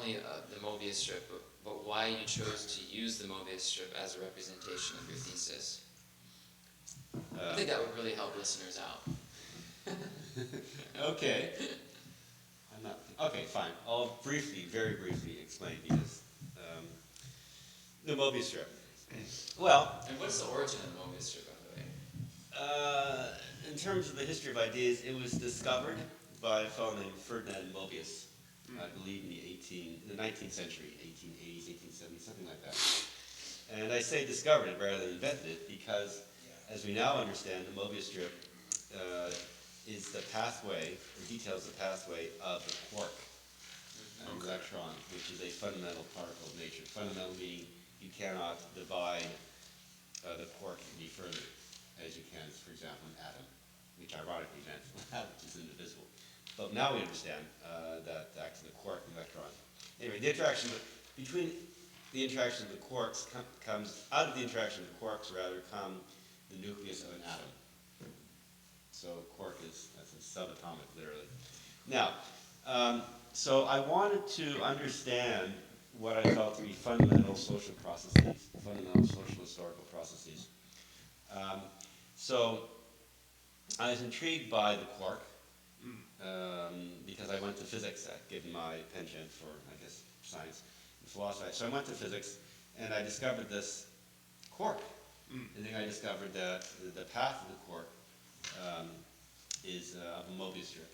only the Mobius strip, but why you chose to use the Mobius strip as a representation of your thesis. I think that would really help listeners out. Okay. Okay, fine. I'll very briefly explain because the Mobius strip. Well, And what's the origin of the Mobius strip, by the way? in terms of the history of ideas, it was discovered by a fellow named Ferdinand Mobius, I believe in the 19th century, 1880s, 1870s, something like that. And I say discovered it rather than invented it because, as we now understand, the Mobius strip is the pathway, or details the pathway of the quark, an electron, which is a fundamental particle of nature. Fundamental meaning you cannot divide the quark any further, as you can, for example, an atom, which ironically meant which is indivisible. But now we understand that actually the quark and the electron. Anyway, the interaction between the interaction of the quarks comes out of the interaction of the quarks rather come the nucleus of an atom. So a quark that's a subatomic, literally. Now, so I wanted to understand what I felt to be fundamental social processes, fundamental social historical processes. So I was intrigued by the quark because I went to physics, given my penchant for, I guess, science and philosophy. So I went to physics and I discovered this quark. And then I discovered that the path of the quark is of a Mobius strip.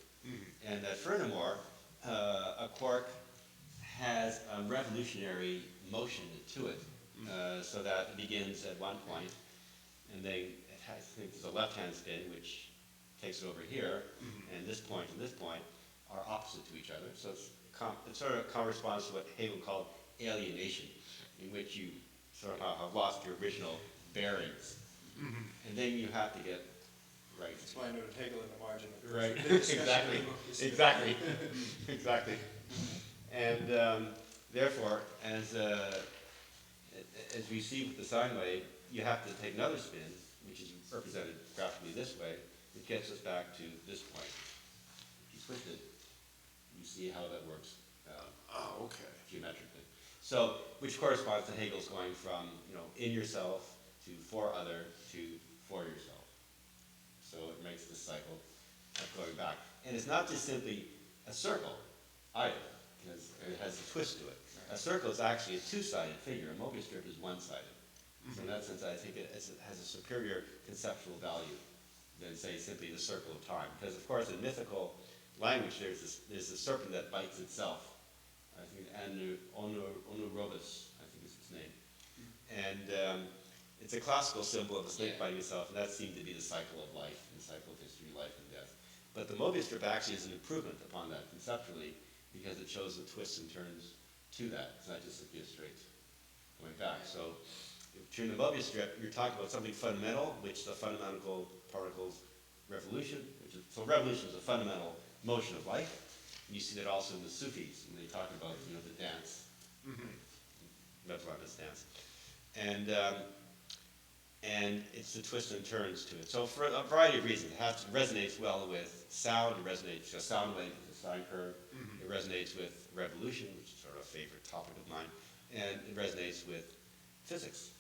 And that furthermore, a quark has a revolutionary motion to it, so that it begins at one point, and then it has, I think there's a left-hand spin, which takes it over here, and this point and this point are opposite to each other. So it sort of corresponds to what Hegel called alienation, in which you sort of have lost your original bearings. And then you have to get right. That's why I noted Hegel in the margin of right. Exactly. And therefore, as we see with the sine wave, you have to take another spin, which is represented graphically this way, which gets us back to this point. If you switch it, you see how that works geometrically. So, which corresponds to Hegel's going from, in yourself to for other to for yourself. So it makes this cycle of going back. And it's not just simply a circle either, because it has a twist to it. A circle is actually a two-sided figure. A Mobius strip is one-sided. So in that sense, I think it has a superior conceptual value than, say, simply the circle of time. Because, of course, in mythical language, there's a serpent that bites itself. I think Onurobus, I think is its name. And it's a classical symbol of a snake biting itself, and that seemed to be the cycle of life, the cycle of history, life and death. But the Mobius strip actually is an improvement upon that conceptually, because it shows the twists and turns to that. It's not just simply a straight going back. So during the Mobius strip, you're talking about something fundamental, which the fundamental particles revolution, so revolution is a fundamental motion of life. And you see that also in the Sufis, when they talk about the dance, Mevlana's dance, and it's the twists and turns to it. So for a variety of reasons, it resonates well with sound. It resonates with a sound wave, with a sine curve. It resonates with revolution, which is sort of a favorite topic of mine, and it resonates with physics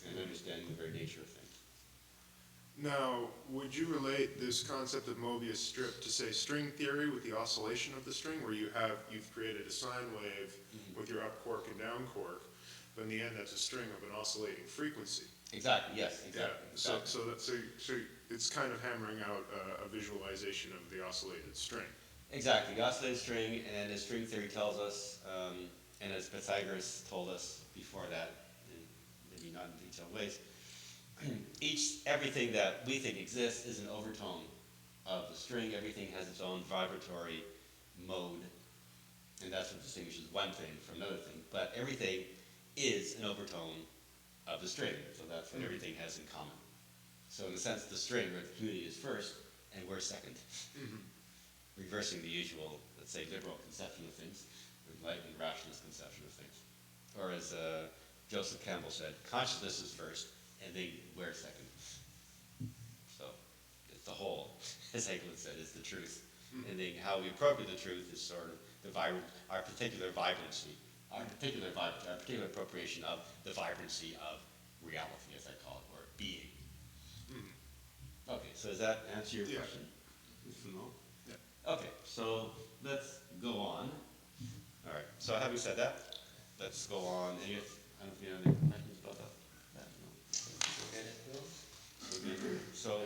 and understanding the very nature of things. Now, would you relate this concept of Mobius strip to, say, string theory with the oscillation of the string, where you've created a sine wave with your up quark and down quark, but in the end that's a string of an oscillating frequency? Exactly. Yes. Exactly. Yeah. So it's kind of hammering out a visualization of the oscillated string. Exactly. The oscillated string, and as string theory tells us, and as Pythagoras told us before that, maybe not in detailed ways, everything that we think exists is an overtone of the string. Everything has its own vibratory mode, and that's what distinguishes one thing from another thing. But everything is an overtone of the string, so that's what everything has in common. So in a sense, the string, or the community, is first, and we're second. Reversing the usual, let's say, liberal conception of things, enlightened rationalist conception of things. Or as Joseph Campbell said, consciousness is first, and then we're second. So it's the whole, as Hegel said, is the truth. And then how we appropriate the truth is sort of our particular vibrancy, our particular appropriation of the vibrancy of reality, as I call it, or being. Okay, so does that answer your Yeah. question, Mr. Mo? Yeah. Okay, so let's go on. All right, so having said that, let's go on. I don't know if you have any questions about that? No? We're good here. So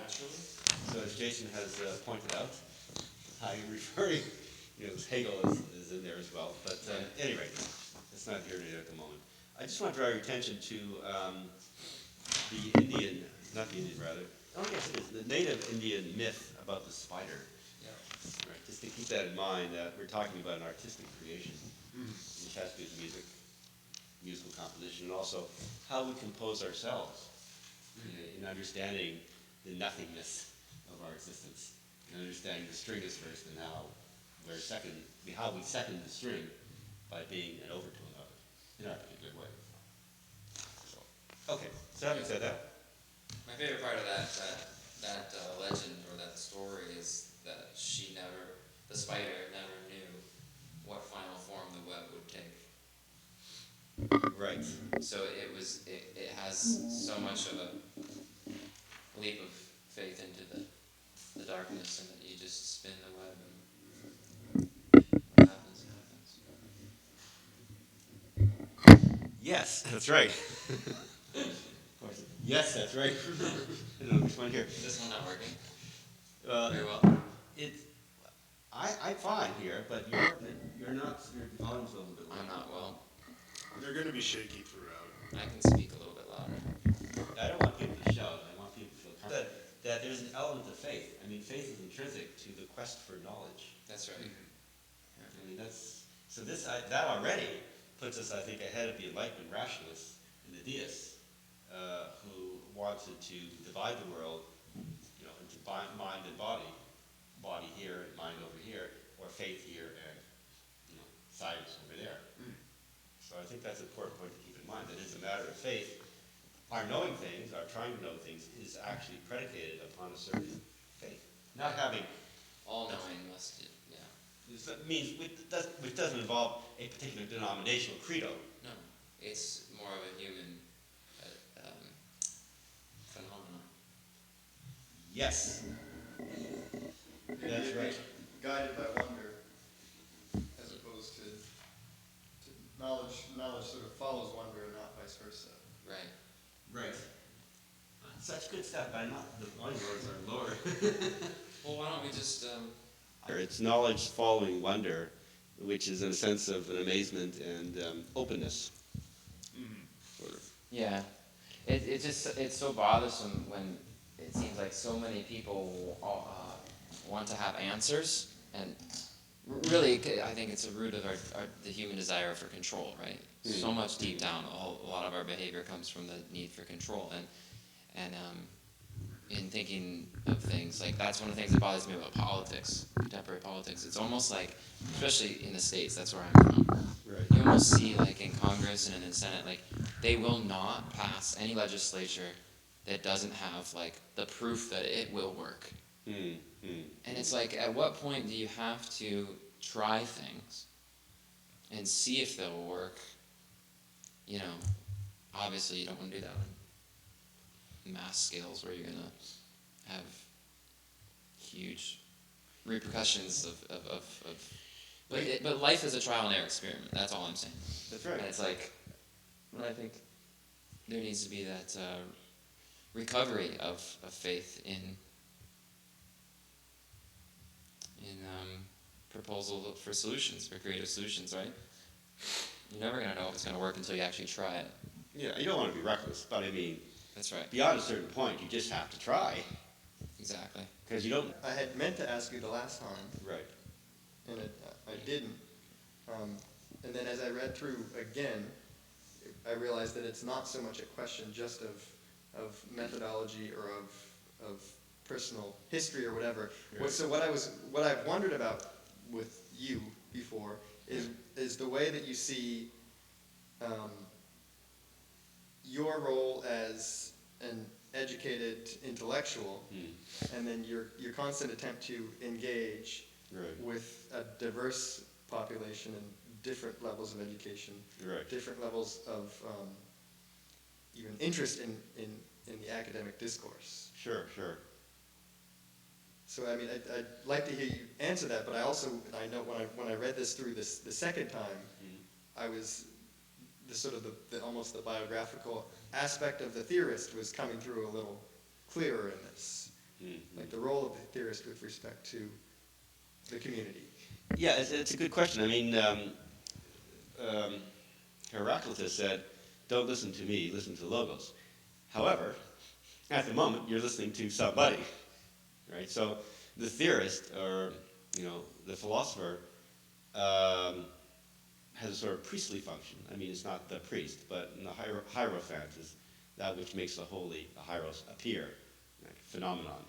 as Jason has pointed out, I'm referring, Hegel is in there as well, but anyway, it's not here at the moment. I just want to draw your attention to the Indian, not the Indian rather, oh yes it is, the native Indian myth about the spider. Yeah. Right, just to keep that in mind, we're talking about an artistic creation, which has to do with music, musical composition, and also how we compose ourselves in understanding the nothingness of our existence, and understanding the string is first, and how we second the string by being an overtone of it in our particular way. So, okay, so having said that, My favorite part of that legend or that story is that the spider never knew what final form the web would take. right, So it has so much of a leap of faith into the darkness, and that you just spin the web, and what happens, happens. yes, that's right. Yes, that's right. I don't know which one here. Is this one not working Uh, very well? I'm fine here, but you're not, your volume's a little bit low. I'm not well. They're gonna be shaky throughout. I can speak a little bit louder. I don't want people to shout, I want people to feel comfortable. That there's an element of faith. I mean, faith is intrinsic to the quest for knowledge. That's right. I mean, that already puts us, I think, ahead of the Enlightenment rationalists and the deists, who wanted to divide the world, into mind and body here and mind over here, or faith here and, science over there. So I think that's an important point to keep in mind, that it's a matter of faith. Our knowing things, our trying to know things, is actually predicated upon a certain faith. Not having, All knowing must, yeah. that means, which doesn't involve a particular denominational credo. No, it's more of a human phenomenon. Yes, that's right. Guided by wonder, as opposed to knowledge. Knowledge sort of follows wonder and not vice versa. Right. Right. Such good stuff, but the line words are lower. Well, why don't we just, It's knowledge following wonder, which is in a sense of an amazement and openness. Sort of. Yeah, it's so bothersome when it seems like so many people want to have answers, and really, I think it's a root of the human desire for control, right? So much deep down, a lot of our behavior comes from the need for control, and in thinking of things, like that's one of the things that bothers me about politics, contemporary politics. It's almost like, especially in the States, that's where I'm from. Right. You almost see, like in Congress and in the Senate, like they will not pass any legislature that doesn't have like the proof that it will work. And it's like, at what point do you have to try things and see if they'll work? Obviously you don't want to do that on mass scales where you're going to have huge repercussions but life is a trial and error experiment. That's all I'm saying. That's right. And it's like, well, I think there needs to be that recovery of faith in proposal for solutions, for creative solutions, right? You're never going to know if it's going to work until you actually try it. Yeah, you don't want to be reckless, but I mean, That's right. beyond a certain point, you just have to try, Exactly. because you don't. I had meant to ask you the last time, Right. and I didn't. And then as I read through again, I realized that it's not so much a question just of methodology or of personal history or whatever. Right. So what I've wondered about with you before is the way that you see your role as an educated intellectual, and then your constant attempt to engage Right. with a diverse population and different levels of education, Right. different levels of even interest in the academic discourse. Sure, sure. So I mean, I'd like to hear you answer that, but I know when I read this through the second time, I was almost the biographical aspect of the theorist was coming through a little clearer in this, like the role of the theorist with respect to the community. Yeah, it's a good question. I mean, Heraclitus said, "Don't listen to me, listen to Logos." However, at the moment, you're listening to somebody, right? So the theorist, or the philosopher, has a sort of priestly function. I mean, it's not the priest, but in the hierophant is that which makes the holy, the hieros, appear, like a phenomenon.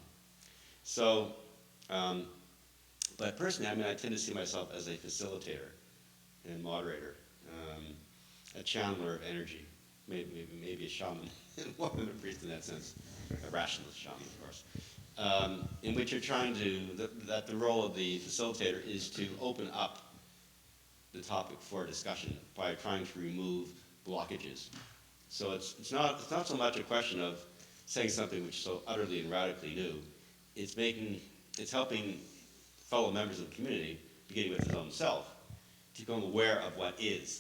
So, but personally, I mean, I tend to see myself as a facilitator and moderator, a channeler of energy, maybe a shaman, more than a priest in that sense, a rationalist shaman, of course, in which you're trying to, that the role of the facilitator is to open up the topic for discussion by trying to remove blockages. So it's not so much a question of saying something which is so utterly and radically new. It's helping fellow members of the community, beginning with his own self, to become aware of what is.